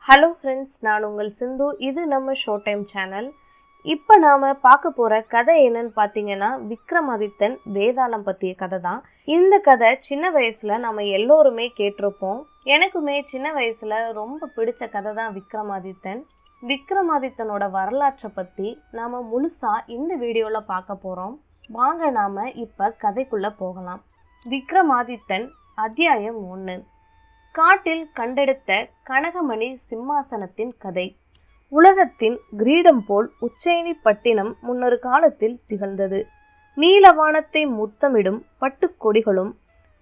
Hello friends, நான் உங்கள் சிந்து. இது நம்ம ஷோ டைம் சேனல். இப்போ நாம் பார்க்க போகிற கதை என்னன்னு பார்த்தீங்கன்னா, விக்ரமாதித்தன் வேதாளம் பற்றிய கதை தான். இந்த கதை சின்ன வயசில் நம்ம எல்லோருமே கேட்டிருப்போம். எனக்குமே சின்ன வயசில் ரொம்ப பிடிச்ச கதை தான் விக்ரமாதித்தன். விக்ரமாதித்தனோட வரலாற்றை பற்றி நாம் முழுசாக இந்த வீடியோவில் பார்க்க போகிறோம். வாங்க நாம் இப்போ கதைக்குள்ளே போகலாம். விக்ரமாதித்தன் அத்தியாயம் 1. காட்டில் கண்டெடுத்த கனகமணி சிம்மாசனத்தின் கதை. உலகத்தின் கிரீடம் போல் உச்சைனி பட்டினம் முன்னொரு காலத்தில் திகழ்ந்தது. நீலவானத்தை முத்தமிடும் பட்டுக்கொடிகளும்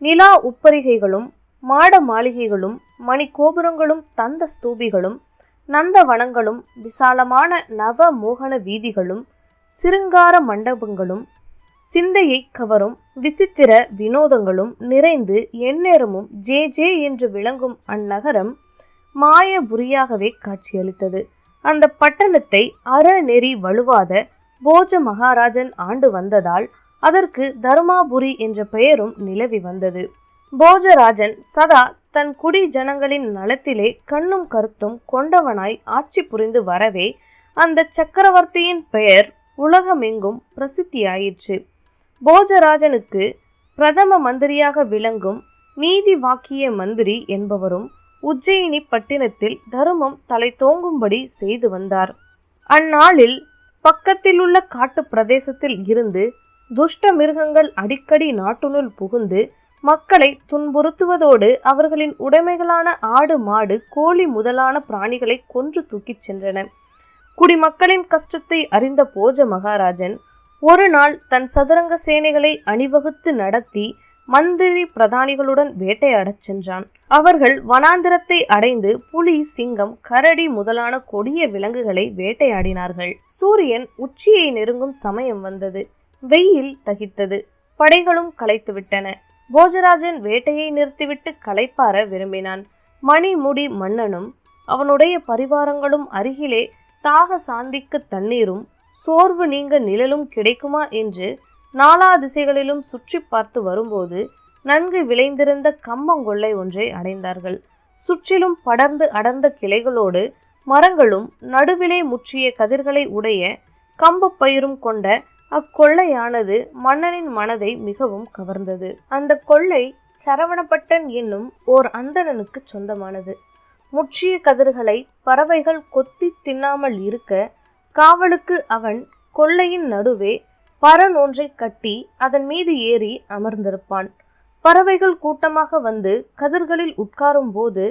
நிலா உப்பரிகைகளும் மாட மாளிகைகளும் மணி கோபுரங்களும் தந்த ஸ்தூபிகளும் நந்தவனங்களும் விசாலமான நவ மோகன வீதிகளும் சிருங்கார மண்டபங்களும் சிந்தையை கவரும் விசித்திர வினோதங்களும் நிறைந்து எந்நேரமும் ஜே ஜே என்று விளங்கும் அந்நகரம் மாயபுரியாகவே காட்சியளித்தது. அந்த பட்டணத்தை அறநெறி வலுவாத போஜ மகாராஜன் ஆண்டு வந்ததால் அதற்கு தர்மாபுரி என்ற பெயரும் நிலவி வந்தது. போஜராஜன் சதா தன் குடி ஜனங்களின் நலத்திலே கண்ணும் கருத்தும் கொண்டவனாய் ஆட்சி புரிந்து வரவே அந்த சக்கரவர்த்தியின் பெயர் உலகமெங்கும் பிரசித்தியாயிற்று. போஜராஜனுக்கு பிரதம மந்திரியாக விளங்கும் நீதி வாக்கிய மந்திரி என்பவரும் உஜ்ஜயினி பட்டினத்தில் தர்மம் தலை தோங்கும்படி செய்து வந்தார். அந்நாளில் பக்கத்திலுள்ள காட்டு பிரதேசத்தில் இருந்து துஷ்ட மிருகங்கள் அடிக்கடி நாட்டுனுள் புகுந்து மக்களை துன்புறுத்துவதோடு அவர்களின் உடைமைகளான ஆடு மாடு கோழி முதலான பிராணிகளை கொன்று தூக்கிச் சென்றன. குடிமக்களின் கஷ்டத்தை அறிந்த போஜ மகாராஜன் ஒரு நாள் தன் சதுரங்க சேனைகளை அணிவகுத்து நடத்தி மந்திரி பிரதானிகளுடன் வேட்டையாடச் சென்றான். அவர்கள் வனாந்திரத்தை அடைந்து புலி, சிங்கம், கரடி முதலான கொடிய விலங்குகளை வேட்டையாடினார்கள். சூரியன் உச்சியை நெருங்கும் சமயம் வந்தது. வெயில் தகித்தது. படைகளும் களைத்துவிட்டன. போஜராஜன் வேட்டையை நிறுத்திவிட்டு களைப்பார விரும்பினான். மணிமுடி மன்னனும் அவனுடைய பரிவாரங்களும் அருகிலே தாக சாந்திக்கு தண்ணீரும் சோர்வு நீங்க நிழலும் கிடைக்குமா என்று நாலா திசைகளிலும் சுற்றி பார்த்து வரும்போது நன்கு விளைந்திருந்த கம்மங்கொள்ளை ஒன்றை அடைந்தார்கள். சுற்றிலும் படர்ந்து அடர்ந்த கிளைகளோடு மரங்களும் நடுவிலே முற்றிய கதிர்களை உடைய கம்பு பயிரும் கொண்ட அக்கொள்ளையானது மன்னனின் மனதை மிகவும் கவர்ந்தது. அந்த கொள்ளை சரவணப்பட்டன் என்னும் ஓர் அந்தணனுக்கு சொந்தமானது. முற்றிய கதிர்களை பறவைகள் கொத்தி தின்னாமல் இருக்க காவலுக்கு அவன் கொள்ளையின் நடுவே பரன் ஒன்றை கட்டி அதன் மீது ஏறி அமர்ந்திருப்பான். பறவைகள் கூட்டமாக வந்து கதிர்களில் உட்காரும் போது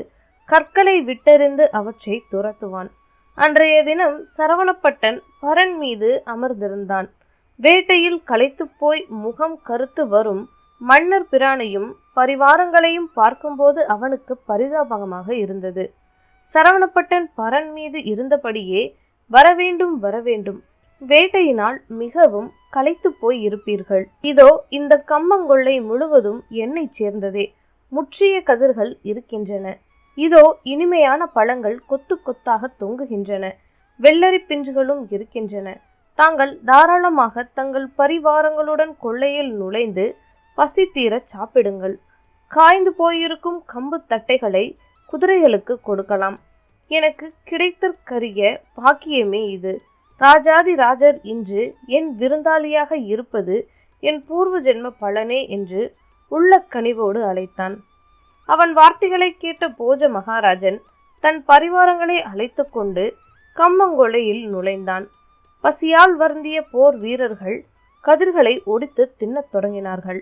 கற்களை விட்டெறிந்து அவற்றை துரத்துவான். அன்றைய தினம் சரவணப்பட்டன் பரன் மீது அமர்ந்திருந்தான். வேட்டையில் களைத்து போய் முகம் கருத்து வரும் மன்னர் பிரானையும் பரிவாரங்களையும் பார்க்கும்போது அவனுக்கு பரிதாபமாக இருந்தது. சரவணப்பட்டன் பரன் மீது இருந்தபடியே வரவேண்டும் வரவேண்டும், வேட்டையினால் மிகவும் களைத்து போய் இருப்பீர்கள். இதோ இந்த கம்மங்கொள்ளை முழுவதும் என்னை சேர்ந்ததே. முற்றிய கதிர்கள் இருக்கின்றன. இதோ இனிமையான பழங்கள் கொத்து கொத்தாக தொங்குகின்றன. வெள்ளரி பிஞ்சுகளும் இருக்கின்றன. தாங்கள் தாராளமாக தங்கள் பரிவாரங்களுடன் கொள்ளையில் நுழைந்து பசி தீர சாப்பிடுங்கள். காய்ந்து போயிருக்கும் கம்பு தட்டைகளை குதிரைகளுக்கு கொடுக்கலாம். எனக்கு கிடைத்தற்கரிய பாக்கியமே இது. ராஜாதி ராஜர் இன்று என் விருந்தாளியாக இருப்பது என் பூர்வ ஜென்ம பலனே என்று உள்ள கனிவோடு அழைத்தான். அவன் வார்த்தைகளை கேட்ட போஜ மகாராஜன் தன் பரிவாரங்களை அழைத்து கொண்டு கம்மங்கொள்ளையில் நுழைந்தான். பசியால் வருந்திய போர் வீரர்கள் கதிர்களை ஒடித்து தின்னத் தொடங்கினார்கள்.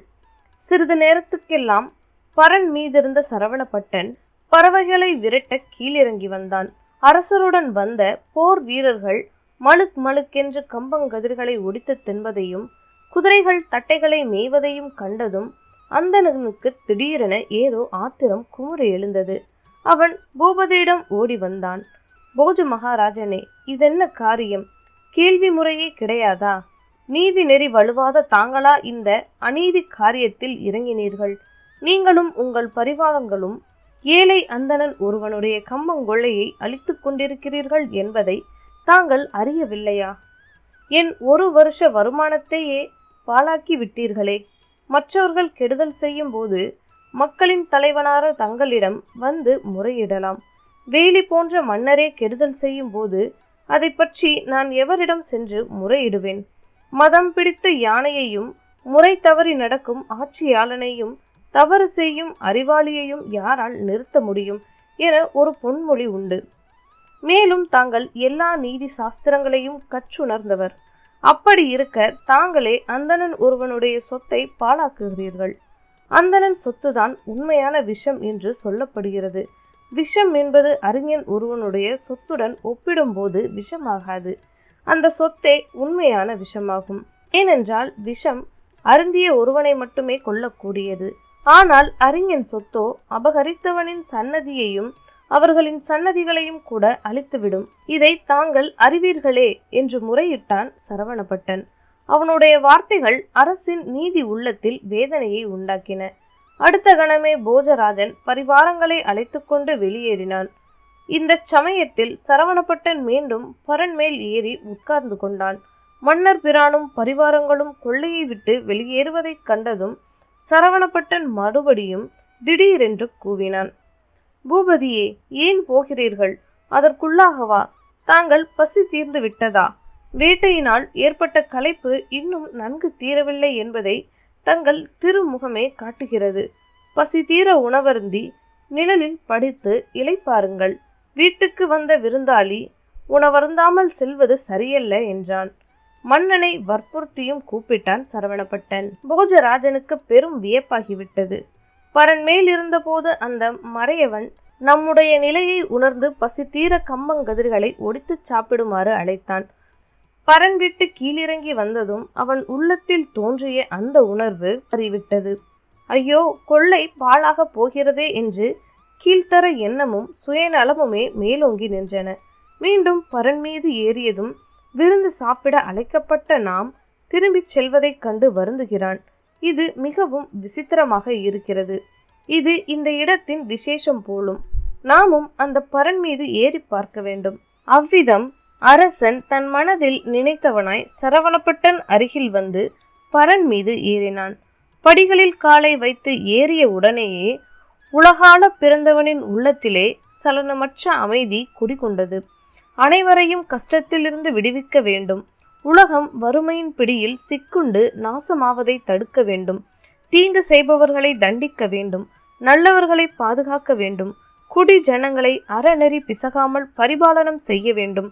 சிறிது நேரத்துக்கெல்லாம் பரன் மீதிருந்த சரவணப்பட்டன் பறவைகளை விரட்ட கீழிறங்கி வந்தான். அரசருடன் வந்த போர் வீரர்கள் மழுக் மழுக்கென்று கம்பங்கதிர்களை ஒடித்து தின்பதையும் குதிரைகள் தட்டைகளை மேய்வதையும் கண்டதும் அந்தணனுக்கு திடீரென ஏதோ ஆத்திரம் குமுற எழுந்தது. அவன் பூபதியிடம் ஓடி வந்தான். போஜ மகாராஜனே, இதென்ன காரியம்? கேள்வி முறையே கிடையாதா? நீதி நெறி வலுவாத தாங்களா இந்த அநீதி காரியத்தில் இறங்கினீர்கள்? நீங்களும் உங்கள் பரிவாரங்களும் ஏழை அந்தணன் ஒருவனுடைய கம்மங்கொள்ளையை அழித்து கொண்டிருக்கிறீர்கள் என்பதை தாங்கள் அறியவில்லையா? என் 1 வருஷ வருமானத்தையே பாழாக்கி விட்டீர்களே. மற்றவர்கள் கெடுதல் செய்யும் போது மக்களின் தலைவனார தங்களிடம் வந்து முறையிடலாம். வேலி போன்ற மன்னரே கெடுதல் செய்யும் போது அதை பற்றி நான் எவரிடம் சென்று முறையிடுவேன்? மதம் பிடித்த யானையையும் முறை தவறி நடக்கும் ஆட்சியாளனையும் தவறு செய்யும் அறிவாளியையும் யாரால் நிறுத்த முடியும் என ஒரு பொன்மொழி உண்டு. மேலும் தாங்கள் எல்லா நீதி சாஸ்திரங்களையும் கற்றுணர்ந்தவர். அப்படி இருக்க தாங்களே அந்தணன் ஒருவனுடைய சொத்தை பாழாக்குகிறீர்கள். அந்தணன் சொத்துதான் உண்மையான விஷம் என்று சொல்லப்படுகிறது. விஷம் என்பது அறிஞன் ஒருவனுடைய சொத்துடன் ஒப்பிடும்போது விஷமாகாது. அந்த சொத்தே உண்மையான விஷமாகும். ஏனென்றால் விஷம் அருந்திய ஒருவனை மட்டுமே கொல்லக்கூடியது. ஆனால் அறிஞன் சொத்தோ அபகரித்தவனின் சன்னதியையும் அவர்களின் சன்னதிகளையும் கூட அழித்துவிடும். இதை தாங்கள் அறிவீர்களே என்று முறையிட்டான் சரவணபட்டன். அவனுடைய வார்த்தைகள் அரசின் நீதி உள்ளத்தில் வேதனையை உண்டாக்கின. அடுத்த கணமே போஜராஜன் பரிவாரங்களை அழைத்து கொண்டு வெளியேறினான். இந்த சமயத்தில் சரவணபட்டன் மீண்டும் பரன் மேல் ஏறி உட்கார்ந்து கொண்டான். மன்னர் பிரானும் பரிவாரங்களும் கொள்ளையை விட்டு வெளியேறுவதைக் கண்டதும் சரவணபட்டன் மறுபடியும் திடீரென்று கூவினான். பூபதியே, ஏன் போகிறீர்கள்? அதற்குள்ளாகவா? தாங்கள் பசி தீர்ந்து விட்டதா? வேட்டையினால் ஏற்பட்ட களைப்பு இன்னும் நன்கு தீரவில்லை என்பதை தங்கள் திருமுகமே காட்டுகிறது. பசி தீர உணவருந்தி நிழலில் படித்து இளைப்பாருங்கள். வீட்டுக்கு வந்த விருந்தாளி உணவருந்தாமல் செல்வது சரியல்ல என்றான். மன்னனை வற்புறுத்தியும் கூப்பிட்டான் சரவணபட்டன். போஜராஜனுக்கு பெரும் வியப்பாகிவிட்டது. பரன் மேல் இருந்தபோது அந்த மறையவன் நம்முடைய நிலையை உணர்ந்து பசி தீர கம்பங்கதிர்களை ஒடித்து சாப்பிடுமாறு அழைத்தான். பரன் விட்டு கீழிறங்கி வந்ததும் அவன் உள்ளத்தில் தோன்றிய அந்த உணர்வு அறிவிட்டது. ஐயோ, கொள்ளை பாழாக போகிறதே என்று கீழ்த்தர எண்ணமும் சுயநலமுமே மேலோங்கி நின்றன. மீண்டும் பரன் மீது ஏறியதும் விருந்து சாப்பிட அழைக்கப்பட்ட நாம் திரும்பிச் செல்வதைக் கண்டு வருந்துகிறான். இது மிகவும் விசித்திரமாக இருக்கிறது. இது இந்த இடத்தின் விசேஷம் போலும். நாமும் அந்த பரன் மீது ஏறி பார்க்க வேண்டும். அவ்விதம் அரசன் தன் மனதில் நினைத்தவனாய் சரவணபட்டன் அருகில் வந்து பரன் மீது ஏறினான். படிகளில் காலை வைத்து ஏறிய உடனேயே உலகான பிறந்தவனின் உள்ளத்திலே சலனமற்ற அமைதி குடிகொண்டது. அனைவரையும் கஷ்டத்திலிருந்து விடுவிக்க வேண்டும். உலகம் வறுமையின் பிடியில் சிக்குண்டு நாசமாவதை தடுக்க வேண்டும். தீங்கு செய்பவர்களை தண்டிக்க வேண்டும். நல்லவர்களை பாதுகாக்க வேண்டும். குடி ஜனங்களை அறநெறி பிசகாமல் பரிபாலனம் செய்ய வேண்டும்.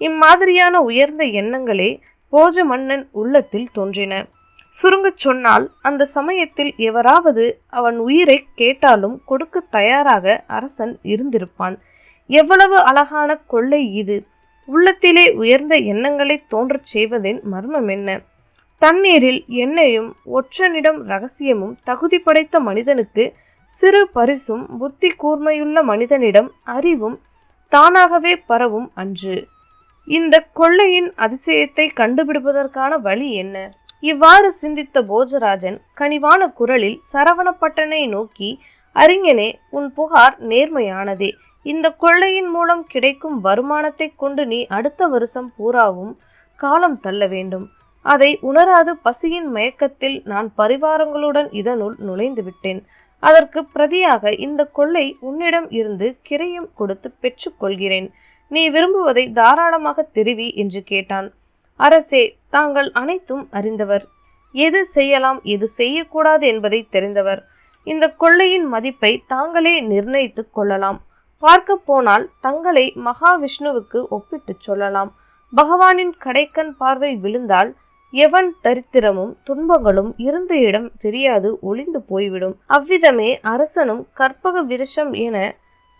இம்மாதிரியான உயர்ந்த எண்ணங்களே போஜ மன்னன் உள்ளத்தில் தோன்றின. சுருங்கச் சொன்னால், அந்த சமயத்தில் எவராவது அவன் உயிரை கேட்டாலும் கொடுக்க தயாராக அரசன் இருந்திருப்பான். எவ்வளவு அழகான கொள்ளை இது! உள்ளத்திலே உயர்ந்த எண்ணங்களை தோன்றச் செய்வதின் மர்மம் என்ன? தண்ணீரில் எண்ணெயும் ஒற்றனிடம் ரகசியமும் தகுதி படைத்த மனிதனுக்கு சிறு பரிசும் புத்தி கூர்மையுள்ள மனிதனிடம் அறிவும் தானாகவே பரவும் அன்று. இந்த கொள்ளையின் அதிசயத்தை கண்டுபிடிப்பதற்கான வழி என்ன? இவ்வாறு சிந்தித்த போஜராஜன் கனிவான குரலில் சரவணபட்டனை நோக்கி, அறிஞனே, உன் புகார் நேர்மையானதே. இந்த கொள்ளையின் மூலம் கிடைக்கும் வருமானத்தை கொண்டு நீ அடுத்த வருஷம் பூராவும் காலம் தள்ள வேண்டும். அதை உணராது பசியின் மயக்கத்தில் நான் பரிவாரங்களுடன் இதனுள் நுழைந்து விட்டேன். அதற்கு பிரதியாக இந்த கொள்ளை உன்னிடம் இருந்து கிரயம் கொடுத்து பெற்றுக்கொள்கிறேன். நீ விரும்புவதை தாராளமாக தெரிவி என்று கேட்டான். அரசே, தாங்கள் அனைத்தும் அறிந்தவர். எது செய்யலாம் எது செய்யக்கூடாது என்பதை தெரிந்தவர். இந்த கொள்ளையின் மதிப்பை தாங்களே நிர்ணயித்து கொள்ளலாம். பார்க்க போனால் தங்களை மகாவிஷ்ணுவுக்கு ஒப்பிட்டு சொல்லலாம். பகவானின் கடைக்கண் பார்வை விழுந்தால் எவன் தரித்திரமும் துன்பங்களும் இருந்த இடம் தெரியாது ஒளிந்து போய்விடும். அவ்விதமே அரசனும் கற்பக விருஷம் என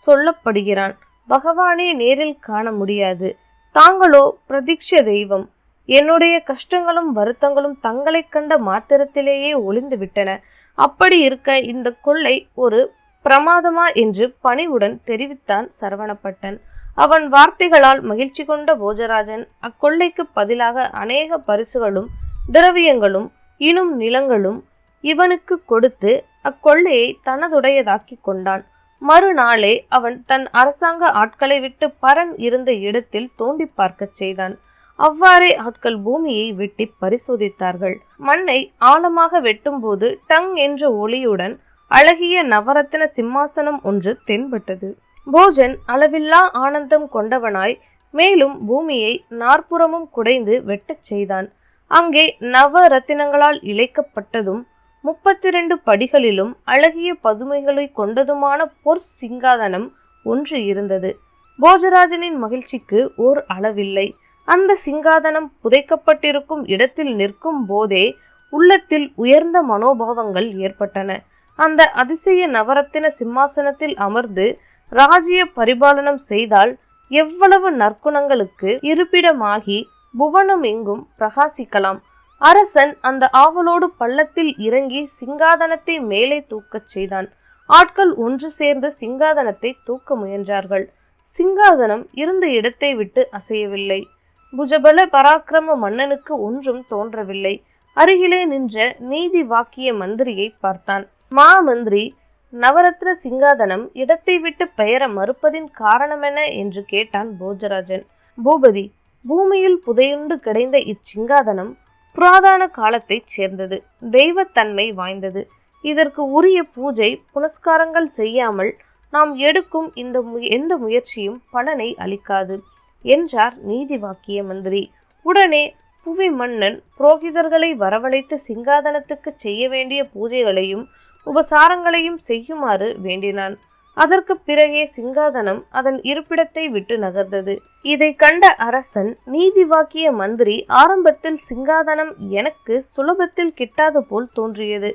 சொல்லப்படுகிறான். பகவானே நேரில் காண முடியாது. தாங்களோ பிரதிக்ஷ தெய்வம். என்னுடைய கஷ்டங்களும் வருத்தங்களும் தங்களை கண்ட மாத்திரத்திலேயே ஒளிந்து விட்டன. அப்படி இருக்க இந்த கொள்ளை ஒரு பிரமாதமா என்று பணிவுடன் தெரிவித்தான் சரவணபட்டன். அவன் வார்த்தைகளால் மகிழ்ச்சி கொண்ட போஜராஜன் அக்கொள்ளைக்கு பதிலாக அநேக பரிசுகளும் திரவியங்களும் இனும் நிலங்களும் இவனுக்கு கொடுத்து அக்கொள்ளையை தனதுடையதாக்கி கொண்டான். மறுநாளே அவன் தன் அரசாங்க ஆட்களை விட்டு பரன் இருந்த இடத்தில் தோண்டி பார்க்க செய்தான். அவ்வாறே ஆட்கள் பூமியை வெட்டி பரிசோதித்தார்கள். மண்ணை ஆழமாக வெட்டும்போது டங் என்ற ஒளியுடன் அழகிய நவரத்தின சிம்மாசனம் ஒன்று தென்பட்டது. போஜன் அளவில்லா ஆனந்தம் கொண்டவனாய் மேலும் பூமியை நாற்புறமும் குடைந்து வெட்டச் செய்தான். அங்கே நவ ரத்தினங்களால் இழைக்கப்பட்டதும் 32 படிகளிலும் அழகிய பதுமைகளை கொண்டதுமான பொற் சிங்காதனம் ஒன்று இருந்தது. போஜராஜனின் மகிழ்ச்சிக்கு ஓர் அளவில்லை. அந்த சிங்காதனம் புதைக்கப்பட்டிருக்கும் இடத்தில் நிற்கும் போதே உள்ளத்தில் உயர்ந்த மனோபாவங்கள் ஏற்பட்டன. அந்த அதிசய நவரத்தின சிம்மாசனத்தில் அமர்ந்து ராஜ்ய பரிபாலனம் செய்தால் எவ்வளவு நற்குணங்களுக்கு இருப்பிடமாகி புவனம் எங்கும் பிரகாசிக்கலாம். அரசன் அந்த ஆவலோடு பள்ளத்தில் இறங்கி சிங்காதனத்தை மேலே தூக்கச் செய்தான். ஆட்கள் ஒன்று சேர்ந்து சிங்காதனத்தை தூக்க முயன்றார்கள். சிங்காதனம் இருந்த இடத்தை விட்டு அசையவில்லை. புஜபல பராக்கிரம மன்னனுக்கு ஒன்றும் தோன்றவில்லை. அருகிலே நின்ற நீதி வாக்கிய மந்திரியை பார்த்தான். மந்திரி, நவரத்ன சிங்காதனம் இடத்தை விட்டு பெயர மறுப்பதின் காரணமென என்று கேட்டான் போஜராஜன். பூபதி, பூமியில் புதையுண்டு கிடைந்த இச்சிங்காதனம் புராதன காலத்தைச் சேர்ந்தது. தெய்வத்தன்மை வாய்ந்தது. இதற்கு உரிய பூஜை புனஸ்காரங்கள் செய்யாமல் நாம் எடுக்கும் எந்த முயற்சியும் பலனை அளிக்காது என்றார் நீதி வாக்கிய மந்திரி. உடனே புவி மன்னன் புரோகிதர்களை வரவழைத்து சிங்காதனத்துக்கு செய்ய வேண்டிய பூஜைகளையும் உபசாரங்களையும் செய்யுமாறு வேண்டினான். அதற்கு பிறகே சிங்காதனம் அதன் இருப்பிடத்தை விட்டு நகர்ந்தது. இதை கண்ட அரசன் நீதி வாக்கிய மந்திரி, ஆரம்பத்தில் சிங்காதனம் எனக்கு சுலபத்தில் கிட்டாது போல் தோன்றியது.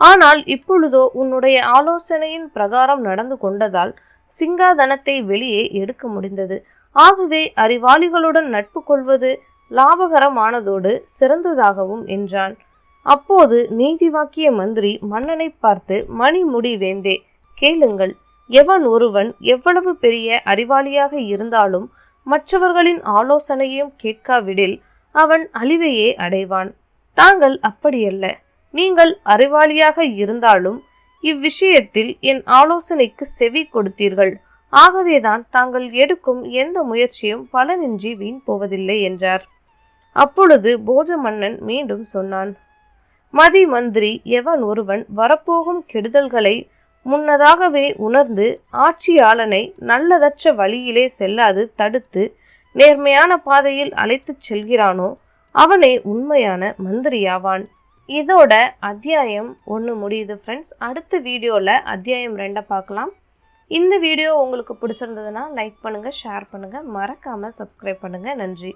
ஆனால் இப்பொழுதோ உன்னுடைய ஆலோசனையின் பிரகாரம் நடந்து கொண்டதால் சிங்காதனத்தை வெளியே எடுக்க முடிந்தது. ஆகவே அறிவாளிகளுடன் நட்பு கொள்வது லாபகரமானதோடு சிறந்ததாகவும் என்றான். அப்போது நீதி வாக்கிய மந்திரி மன்னனை பார்த்து, மணிமுடி வேந்தே, கேளுங்கள். எவன் ஒருவன் எவ்வளவு பெரிய அறிவாளியாக இருந்தாலும் மற்றவர்களின் ஆலோசனையும் கேட்காவிடில் அவன் அழிவையே அடைவான். தாங்கள் அப்படியல்ல. நீங்கள் அறிவாளியாக இருந்தாலும் இவ்விஷயத்தில் என் ஆலோசனைக்கு செவி கொடுத்தீர்கள். ஆகவேதான் தாங்கள் எடுக்கும் எந்த முயற்சியும் பலனின்றி வீண் போவதில்லை என்றார். அப்பொழுது போஜ மன்னன் மீண்டும் சொன்னான், மதி மந்திரி, எவன் ஒருவன் வரப்போகும் கெடுதல்களை முன்னதாகவே உணர்ந்து ஆட்சியாளனை நல்லதற்ற வழியிலே செல்லாது தடுத்து நேர்மையான பாதையில் அழைத்துச் செல்கிறானோ அவனே உண்மையான மந்திரியாவான். இதோட அத்தியாயம் 1 முடியுது ஃப்ரெண்ட்ஸ். அடுத்த வீடியோவில் அத்தியாயம் 2 பார்க்கலாம். இந்த வீடியோ உங்களுக்கு பிடிச்சிருந்ததுன்னா லைக் பண்ணுங்கள், ஷேர் பண்ணுங்கள், மறக்காமல் சப்ஸ்கிரைப் பண்ணுங்கள். நன்றி.